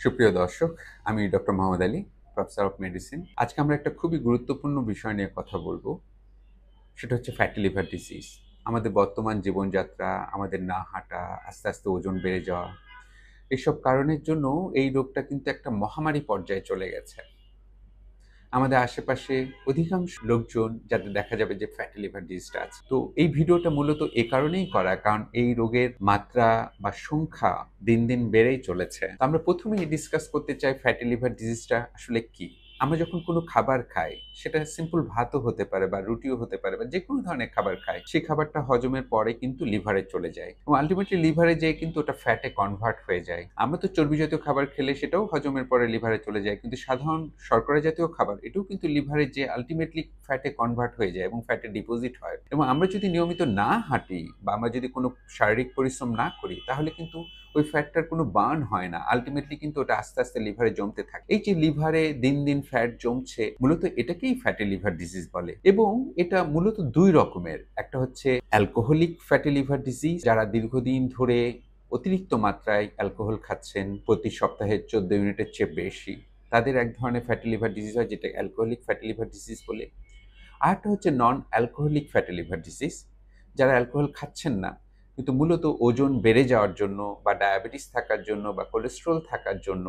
সুপ্রিয় দর্শক, আমি doctor Mohammad Ali, professor of medicine. আজকে আমরা একটা খুবই গুরুত্বপূর্ণ বিষয় নিয়ে কথা বলবো। সেটা হচ্ছে ফ্যাটি লিভার ডিজিজ। আমাদের বর্তমান জীবনযাত্রা, আমাদের না হাঁটা, আস্তে আস্তে ওজন বেড়ে যাওয়া, এসব কারণের জন্য এই রোগটা কিন্তু একটা মহামারী পর্যায়ে চলে গেছে। আমাদের আশেপাশে অধিকাংশ লোকজন যাদের দেখা যাবে যে ফ্যাটি লিভার ডিজিজটা আছে। তো এই ভিডিওটা মূলত এ কারণেই করা, কারণ এই রোগের মাত্রা বা সংখ্যা দিন দিন বেড়েই চলেছে। তো আমরা প্রথমেই ডিসকাস করতে চাই ফ্যাটি লিভার ডিজিজটা আসলে কি। আমরা যখন কোনো খাবার খাই, সেটা সিম্পল ভাতও হতে পারে বা রুটিও হতে পারে বা যে কোনো ধরনের খাবার খাই, সেই খাবারটা হজমের পরে কিন্তু লিভারে চলে যায় এবং আলটিমেটলি লিভারে যেয়ে কিন্তু ওটা ফ্যাটে কনভার্ট হয়ে যায়। আমরা তো চর্বি জাতীয় খাবার খেলে সেটাও হজমের পরে লিভারে চলে যায়, কিন্তু সাধারণ শর্করা জাতীয় খাবার এটাও কিন্তু লিভারে যে আলটিমেটলি ফ্যাটে কনভার্ট হয়ে যায় এবং ফ্যাটে ডিপোজিট হয়। এবং আমরা যদি নিয়মিত না হাঁটি বা আমরা যদি কোনো শারীরিক পরিশ্রম না করি, তাহলে কিন্তু ওই ফ্যাটটার কোনো বার্ন হয় না। আলটিমেটলি কিন্তু ওটা আস্তে আস্তে লিভারে জমতে থাকে। এই যে লিভারে দিন দিন ফ্যাট জমছে, মূলত এটাকেই ফ্যাটি লিভার ডিজিজ বলে। এবং এটা মূলত দুই রকমের। একটা হচ্ছে অ্যালকোহলিক ফ্যাটি লিভার ডিজিজ, যারা দীর্ঘদিন ধরে অতিরিক্ত মাত্রায় অ্যালকোহল খাচ্ছেন, প্রতি সপ্তাহে 14 ইউনিটের চেয়ে বেশি, তাদের এক ধরনের ফ্যাটি লিভার ডিজিজ হয়, যেটা অ্যালকোহলিক ফ্যাটি লিভার ডিজিজ বলে। আরেকটা হচ্ছে non alcoholic fatty liver disease, যারা অ্যালকোহল খাচ্ছেন না, কিন্তু মূলত ওজন বেড়ে যাওয়ার জন্য বা ডায়াবেটিস থাকার জন্য বা কোলেস্ট্রল থাকার জন্য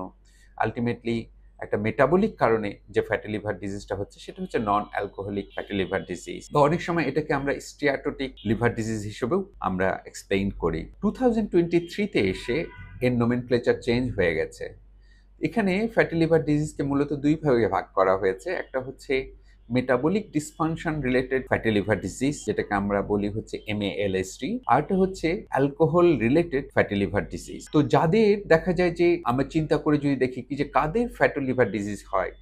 আলটিমেটলি একটা মেটাবলিক কারণে যে ফ্যাটি লিভার ডিজিজটা হচ্ছে, সেটা হচ্ছে non alcoholic fatty liver disease. তো অনেক সময় এটাকে আমরা স্টিয়াটোটিক লিভার ডিজিজ হিসেবেও আমরা এক্সপ্লেইন করি। 2023-তে এসে এর নোমেনক্লেচার চেঞ্জ হয়ে গেছে। এখানে ফ্যাটি লিভার ডিজিজকে মূলত দুই ভাগে ভাগ করা হয়েছে। একটা হচ্ছে metabolic dysfunction related fatty liver disease, যেটাকে আমরা বলি হচ্ছে MALSD। আরেকটা হচ্ছে alcohol related fatty liver disease. তো যাদের দেখা যায় যে, আমরা চিন্তা করে যদি দেখি কি যে কাদের ফ্যাটি লিভার ডিজিজ হয়,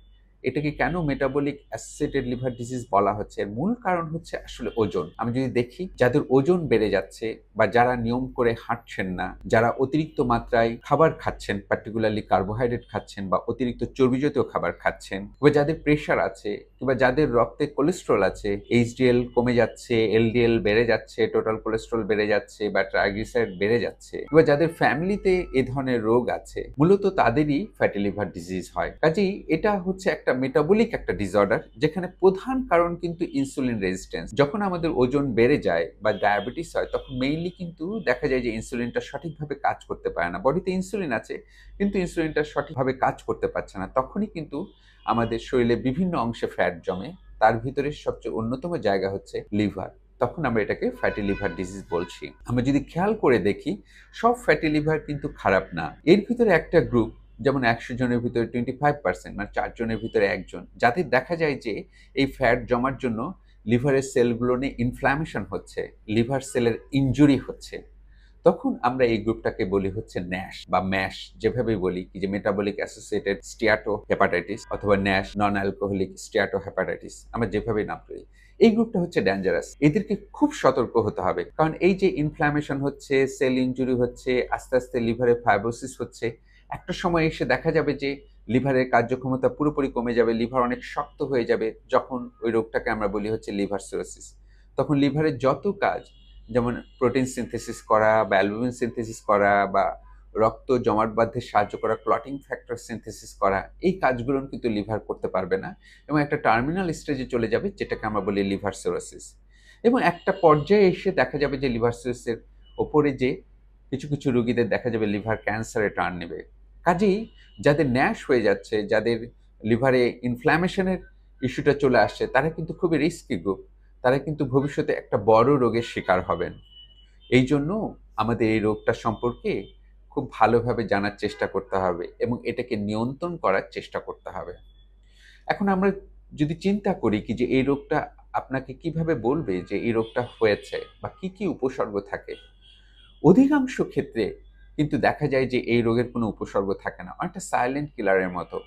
এটাকে কেন মেটাবলিক অ্যাসোসিয়েটেড লিভার ডিজিজ বলা হচ্ছে, এর মূল কারণ হচ্ছে আসলে ওজন। আমি যদি দেখি যাদের ওজন বেড়ে যাচ্ছে বা যারা নিয়ম করে হাঁটছেন না, যারা অতিরিক্ত মাত্রায় খাবার খাচ্ছেন, পার্টিকুলারলি কার্বোহাইড্রেট খাচ্ছেন বা অতিরিক্ত চর্বি জাতীয় খাবার খাচ্ছেন, বা যাদের প্রেশার আছে কিংবা যাদের রক্তে কোলেস্ট্রল আছে, HDL কমে যাচ্ছে, LDL বেড়ে যাচ্ছে, টোটাল কোলেস্ট্রল বেড়ে যাচ্ছে বা ট্রাইগ্লিসারাইড বেড়ে যাচ্ছে, কিংবা যাদের ফ্যামিলিতে এ ধরনের রোগ আছে, মূলত তাদেরই ফ্যাটি লিভার ডিজিজ হয়। কাজেই এটা হচ্ছে একটা মেটাবলিক একটা ডিসঅর্ডার, যেখানে প্রধান কারণ কিন্তু ইনসুলিন রেজিস্ট্যান্স। যখন আমাদের ওজন বেড়ে যায় বা ডায়াবেটিস হয়, তখন মেইনলি কিন্তু দেখা যায় যে ইনসুলিনটা সঠিকভাবে কাজ করতে পারে না। বডিতে ইনসুলিন আছে, কিন্তু ইনসুলিনটা সঠিকভাবে কাজ করতে পারছে না। তখনই কিন্তু আমাদের শরীরে বিভিন্ন অংশে ফ্যাট জমে। তার ভিতরে সবচেয়ে অন্যতম জায়গা হচ্ছে লিভার। তখন আমরা এটাকে ফ্যাটি লিভার ডিজিজ বলছি। আমরা যদি খেয়াল করে দেখি, সব ফ্যাটি লিভার কিন্তু খারাপ না। এর ভিতরে একটা গ্রুপ, যেমন 100 জনের ভিতরে 25%, মানে 4 জনের ভিতরে 1 জন, যাদের দেখা যায় যে এই ফ্যাট জমার জন্য লিভারের সেলগুলো নিয়ে ইনফ্ল্যামেশন হচ্ছে, লিভার সেলের ইনজুরি হচ্ছে, তখন আমরা এই গ্রুপটাকে বলি হচ্ছে ন্যাশ বা ম্যাশ, যেভাবেই বলি কি যে মেটাবলিক অ্যাসোসিয়েটেড স্টিয়াটো হেপাটাইটিস অথবা ন্যাশ নন অ্যালকোহলিক স্টিয়াটো হেপাটাইটিস, আমরা যেভাবেই নাম করি। এই গ্রুপটা হচ্ছে ডেঞ্জারাস। এদেরকে খুব সতর্ক হতে হবে, কারণ এই যে ইনফ্ল্যামেশন হচ্ছে, সেল ইনজুরি হচ্ছে, আস্তে আস্তে লিভারে ফাইব্রোসিস হচ্ছে, একটা সময় এসে দেখা যাবে যে লিভারের কার্যক্ষমতা পুরোপুরি কমে যাবে, লিভার অনেক শক্ত হয়ে যাবে। যখন ওই রোগটাকে আমরা বলি হচ্ছে লিভার সিরোসিস, তখন লিভারের যত কাজ, যেমন প্রোটিন সিনথেসিস করা বা অ্যালবুমিন সিনথেসিস করা বা রক্ত জমাট বাঁধতে সাহায্য করা ক্লটিং ফ্যাক্টর সিনথেসিস করা, এই কাজগুলো কিন্তু লিভার করতে পারবে না এবং একটা টার্মিনাল স্টেজে চলে যাবে, যেটাকে আমরা বলি লিভার সিরোসিস। এবং একটা পর্যায়ে এসে দেখা যাবে যে লিভার সিরোসিসের ওপরে যে কিছু কিছু রোগীদের দেখা যাবে লিভার ক্যান্সারে টার্ন নেবে। কাজেই যাদের ন্যাশ হয়ে যাচ্ছে, যাদের লিভারে ইনফ্ল্যামেশনের ইস্যুটা চলে আসছে, তারা কিন্তু খুবই রিস্কি গ্রুপ। তারা কিন্তু ভবিষ্যতে একটা বড় রোগের শিকার হবেন। এই জন্য আমাদের এই রোগটা সম্পর্কে খুব ভালোভাবে জানার চেষ্টা করতে হবে এবং এটাকে নিয়ন্ত্রণ করার চেষ্টা করতে হবে। এখন আমরা যদি চিন্তা করি কি যে এই রোগটা আপনাকে কিভাবে বলবে যে এই রোগটা হয়েছে বা কি কি উপসর্গ থাকে, অধিকাংশ ক্ষেত্রে কিন্তু দেখা যায় যে এই রোগের কোনো উপসর্গ থাকে না, অনেকটা সাইলেন্ট কিলারের মতো।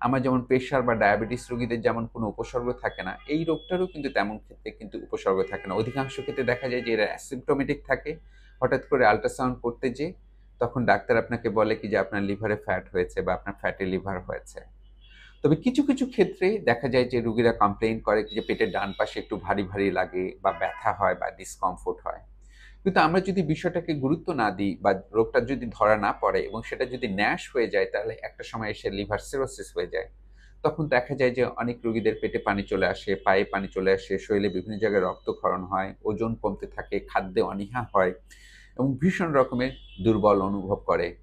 আমার যেমন প্রেশার বা ডায়াবেটিস রোগীদের যেমন কোনো উপসর্গ থাকে না, এই রোগটারও কিন্তু তেমন ক্ষেত্রে কিন্তু উপসর্গ থাকে না। অধিকাংশ ক্ষেত্রে দেখা যায় যে এরা অ্যাসিম্পটোমেটিক থাকে। হঠাৎ করে আল্ট্রাসাউন্ড করতে যেয়ে তখন ডাক্তার আপনাকে বলে কি যে আপনার লিভারে ফ্যাট হয়েছে বা আপনার ফ্যাটি লিভার হয়েছে। তবে কিছু কিছু ক্ষেত্রে দেখা যায় যে রোগীরা কমপ্লেইন করে যে পেটের ডান পাশে একটু ভারী ভারী লাগে বা ব্যথা হয় বা ডিসকমফোর্ট হয়। কিন্তু আমরা যদি বিষয়টাকে গুরুত্ব না দিই বা রোগটা যদি ধরা না পড়ে এবং সেটা যদি ন্যাশ হয়ে যায়, তাহলে একটা সময় এসে লিভার সিরোসিস হয়ে যায়। তখন দেখা যায় যে অনেক রোগীদের পেটে পানি চলে আসে, পায়ে পানি চলে আসে, শরীরে বিভিন্ন জায়গায় রক্তক্ষরণ হয়, ওজন কমতে থাকে, খাদ্যে অনীহা হয় এবং ভীষণ রকমের দুর্বল অনুভব করে।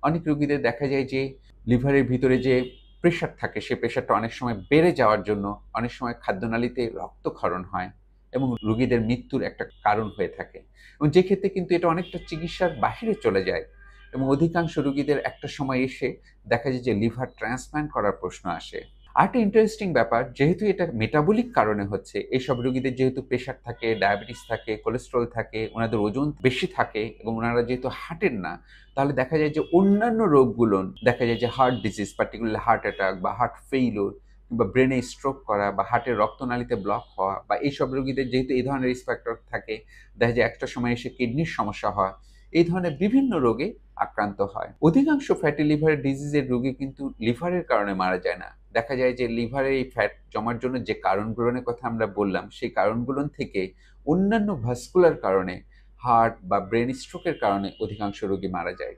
অনেক রোগীদের দেখা যায় যে লিভারের ভিতরে যে প্রেশার থাকে, সে প্রেশারটা অনেক সময় বেড়ে যাওয়ার জন্য অনেক সময় খাদ্যনালীতে রক্তক্ষরণ হয় এবং রোগীদের মৃত্যুর একটা কারণ হয়ে থাকে। এবং যে ক্ষেত্রে কিন্তু এটা অনেকটা চিকিৎসার বাহিরে চলে যায় এবং অধিকাংশ রোগীদের একটা সময় এসে দেখা যায় যে লিভার ট্রান্সপ্লান্ট করার প্রশ্ন আসে। আরেকটা ইন্টারেস্টিং ব্যাপার, যেহেতু এটা মেটাবলিক কারণে হচ্ছে, এইসব রোগীদের যেহেতু প্রেশার থাকে, ডায়াবেটিস থাকে, কোলেস্টেরল থাকে, ওনাদের ওজন বেশি থাকে এবং ওনারা যেহেতু হাঁটেন না, তাহলে দেখা যায় যে অন্যান্য রোগগুলো, দেখা যায় যে heart disease, particularly heart attack বা হার্ট ফেইলিউর কিংবা ব্রেনে স্ট্রোক করা বা হার্টের রক্তনালীতে ব্লক হওয়া বা এইসব রোগীদের যেহেতু এই ধরনের রিস্ক ফ্যাক্টর থাকে, দেখা যায় একটা সময় এসে কিডনির সমস্যা হয়। এই ধরনের বিভিন্ন রোগে আক্রান্ত হয়। অধিকাংশ ফ্যাটি লিভার ডিজিজের রোগী কিন্তু লিভারের কারণে মারা যায় না। দেখা যায় যে লিভারে এই ফ্যাট জমার জন্য যে কারণগুলোর কথা আমরা বললাম, সেই কারণগুলো থেকে অন্যান্য ভাস্কুলার কারণে, হার্ট বা ব্রেন স্ট্রোকের কারণে অধিকাংশ রোগী মারা যায়।